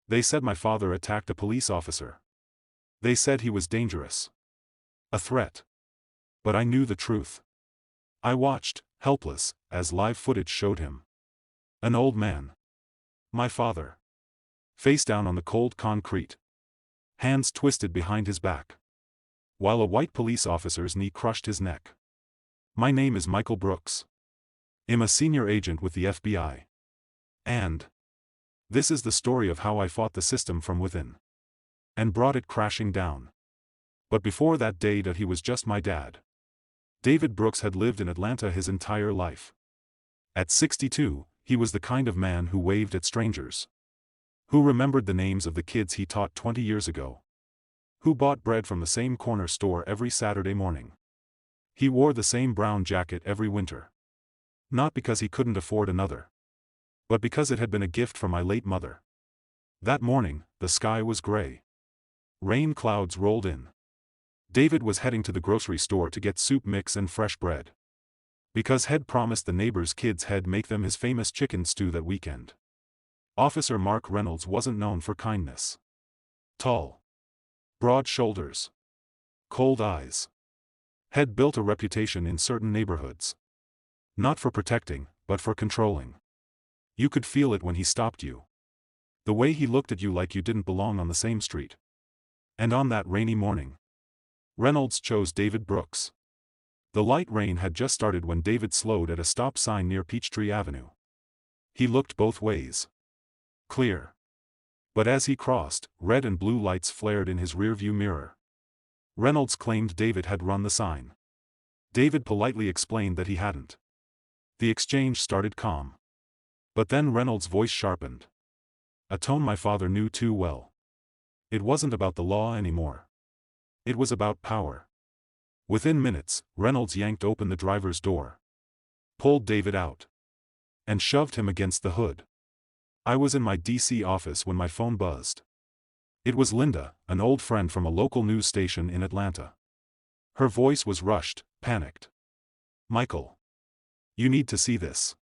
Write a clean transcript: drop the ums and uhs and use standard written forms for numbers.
They said my father attacked a police officer. They said he was dangerous. A threat. But I knew the truth. I watched, helpless, as live footage showed him. An old man. My father. Face down on the cold concrete. Hands twisted behind his back. While a white police officer's knee crushed his neck. My name is Michael Brooks. I'm a senior agent with the FBI. And this is the story of how I fought the system from within. And brought it crashing down. But before that day that he was just my dad. David Brooks had lived in Atlanta his entire life. At 62, he was the kind of man who waved at strangers. Who remembered the names of the kids he taught 20 years ago. Who bought bread from the same corner store every Saturday morning. He wore the same brown jacket every winter. Not because he couldn't afford another. But because it had been a gift from my late mother. That morning, the sky was gray. Rain clouds rolled in. David was heading to the grocery store to get soup mix and fresh bread. Because he'd promised the neighbor's kids he'd make them his famous chicken stew that weekend. Officer Mark Reynolds wasn't known for kindness. Tall. Broad shoulders. Cold eyes. Had built a reputation in certain neighborhoods. Not for protecting, but for controlling. You could feel it when he stopped you. The way he looked at you like you didn't belong on the same street. And on that rainy morning, Reynolds chose David Brooks. The light rain had just started when David slowed at a stop sign near Peachtree Avenue. He looked both ways. Clear. But as he crossed, red and blue lights flared in his rearview mirror. Reynolds claimed David had run the sign. David politely explained that he hadn't. The exchange started calm. But then Reynolds' voice sharpened. A tone my father knew too well. It wasn't about the law anymore. It was about power. Within minutes, Reynolds yanked open the driver's door. Pulled David out. And shoved him against the hood. I was in my D.C. office when my phone buzzed. It was Linda, an old friend from a local news station in Atlanta. Her voice was rushed, panicked. Michael. You need to see this.